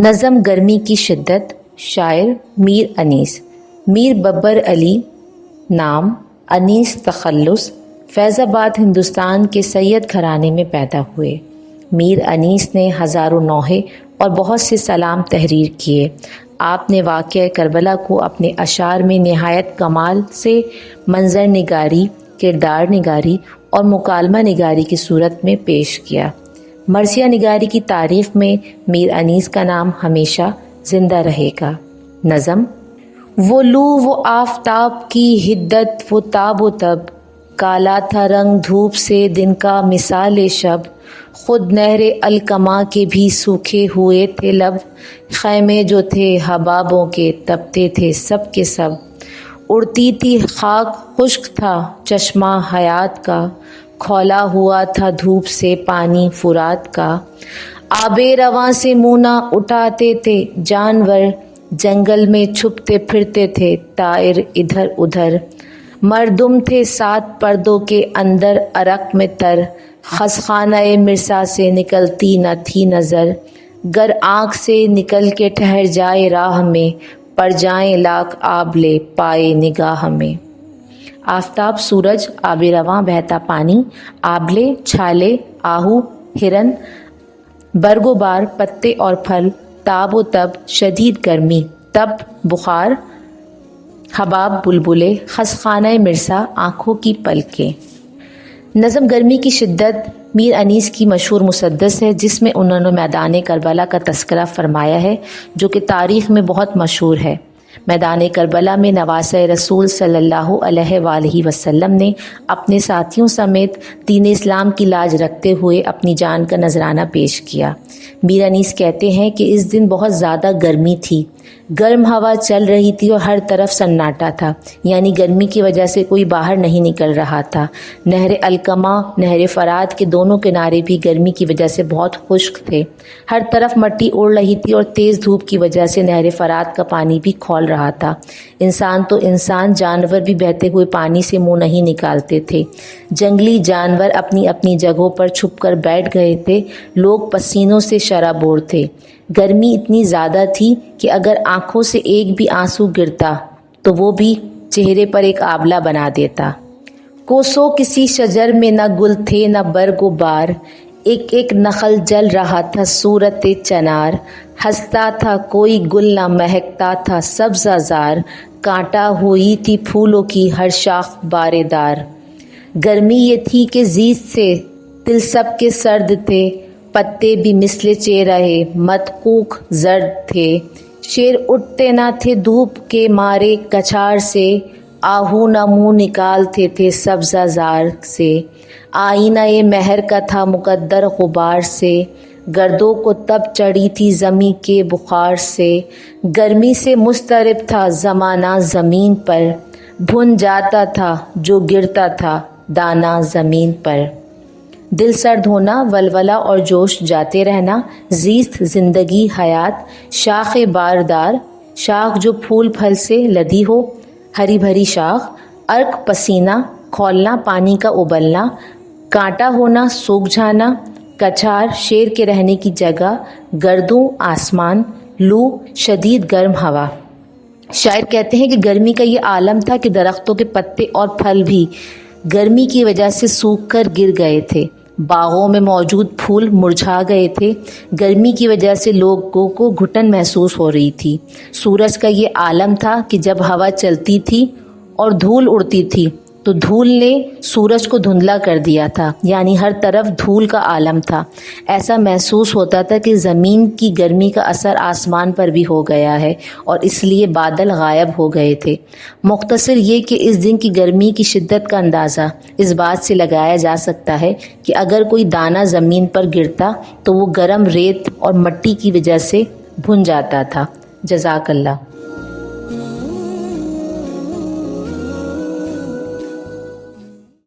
نظم گرمی کی شدت، شاعر میر انیس۔ میر ببر علی نام، انیس تخلص، فیض آباد ہندوستان کے سید گھرانے میں پیدا ہوئے۔ میر انیس نے ہزاروں نوحے اور بہت سے سلام تحریر کیے۔ آپ نے واقعہ کربلا کو اپنے اشعار میں نہایت کمال سے منظر نگاری، کردار نگاری اور مکالمہ نگاری کی صورت میں پیش کیا۔ مرثیہ نگاری کی تاریخ میں میر انیس کا نام ہمیشہ زندہ رہے گا۔ نظم: وہ لو وہ آفتاب کی حدت، وہ تاب و تب، کالا تھا رنگ دھوپ سے دن کا مثال شب، خود نہر الکما کے بھی سوکھے ہوئے تھے لب، خیمے جو تھے حبابوں کے تپتے تھے سب کے سب، اڑتی تھی خاک خشک تھا چشمہ حیات کا، کھولا ہوا تھا دھوپ سے پانی فرات کا، آب رواں سے منہ نہ اٹھاتے تھے جانور، جنگل میں چھپتے پھرتے تھے طائر ادھر ادھر، مردم تھے سات پردوں کے اندر عرق میں تر، خس خانہ مرصع سے نکلتی نہ تھی نظر، گر آنکھ سے نکل کے ٹھہر جائے راہ میں، پڑ جائیں لاکھ آب لے پائے نگاہ میں۔ آفتاب، سورج، آب رواں بہتا پانی، آبلے چھالے، آہو ہرن، برگ و بار پتے اور پھل، تاب و تب شدید گرمی، تب بخار، حباب بلبلے، خس خانہ مرصع آنکھوں کی پلکیں۔ نظم گرمی کی شدت میر انیس کی مشہور مسدس ہے، جس میں انہوں نے میدان کربلا کا تذکرہ فرمایا ہے، جو کہ تاریخ میں بہت مشہور ہے۔ میدان کربلا میں نواسہ رسول صلی اللہ علیہ وآلہ وسلم نے اپنے ساتھیوں سمیت دین اسلام کی لاج رکھتے ہوئے اپنی جان کا نذرانہ پیش کیا۔ میر انیس کہتے ہیں کہ اس دن بہت زیادہ گرمی تھی، گرم ہوا چل رہی تھی اور ہر طرف سناٹا تھا، یعنی گرمی کی وجہ سے کوئی باہر نہیں نکل رہا تھا۔ نہر الکما، نہر فرات کے دونوں کنارے بھی گرمی کی وجہ سے بہت خشک تھے، ہر طرف مٹی اڑ رہی تھی اور تیز دھوپ کی وجہ سے نہر فرات کا پانی بھی کھول رہا تھا۔ انسان تو انسان، جانور بھی بہتے ہوئے پانی سے منہ نہیں نکالتے تھے، جنگلی جانور اپنی اپنی جگہوں پر چھپ کر بیٹھ گئے تھے، لوگ پسینوں سے شرابور تھے۔ گرمی اتنی زیادہ تھی کہ اگر آنکھوں سے ایک بھی آنسو گرتا تو وہ بھی چہرے پر ایک آبلہ بنا دیتا۔ کوسوں کسی شجر میں نہ گل تھے نہ برگ و بار، ایک ایک نخل جل رہا تھا صورت چنار، ہنستا تھا کوئی گل نہ مہکتا تھا سبزہ زار، کانٹا ہوئی تھی پھولوں کی ہر شاخ بارے دار۔ گرمی یہ تھی کہ زیست سے دل سب کے سرد تھے، پتے بھی مثل چہرہ مدقوق زرد تھے، شیر اٹھتے نہ تھے دھوپ کے مارے کچھار سے، آہو نہ منہ نکالتے تھے سبزہ زار سے، آئینہ یہ مہر کا تھا مقدر غبار سے، گردوں کو تب چڑھی تھی زمیں کے بخار سے، گرمی سے مضطرب تھا زمانہ زمین پر، بھن جاتا تھا جو گرتا تھا دانہ زمین پر۔ دل سرد ہونا، ولولہ اور جوش جاتے رہنا، زیست زندگی حیات، شاخ باردار، شاخ جو پھول پھل سے لدی ہو، ہری بھری شاخ، عرق پسینہ، کھولنا پانی کا ابلنا، کانٹا ہونا سوکھ جانا، کچھار شیر کے رہنے کی جگہ، گردوں آسمان، لو شدید گرم ہوا۔ شاعر کہتے ہیں کہ گرمی کا یہ عالم تھا کہ درختوں کے پتے اور پھل بھی گرمی کی وجہ سے سوکھ کر گر گئے تھے، باغوں میں موجود پھول مرجھا گئے تھے، گرمی کی وجہ سے لوگوں کو گھٹن محسوس ہو رہی تھی۔ سورج کا یہ عالم تھا کہ جب ہوا چلتی تھی اور دھول اڑتی تھی تو دھول نے سورج کو دھندلا کر دیا تھا، یعنی ہر طرف دھول کا عالم تھا۔ ایسا محسوس ہوتا تھا کہ زمین کی گرمی کا اثر آسمان پر بھی ہو گیا ہے اور اس لیے بادل غائب ہو گئے تھے۔ مختصر یہ کہ اس دن کی گرمی کی شدت کا اندازہ اس بات سے لگایا جا سکتا ہے کہ اگر کوئی دانہ زمین پر گرتا تو وہ گرم ریت اور مٹی کی وجہ سے بھن جاتا تھا۔ جزاک اللہ۔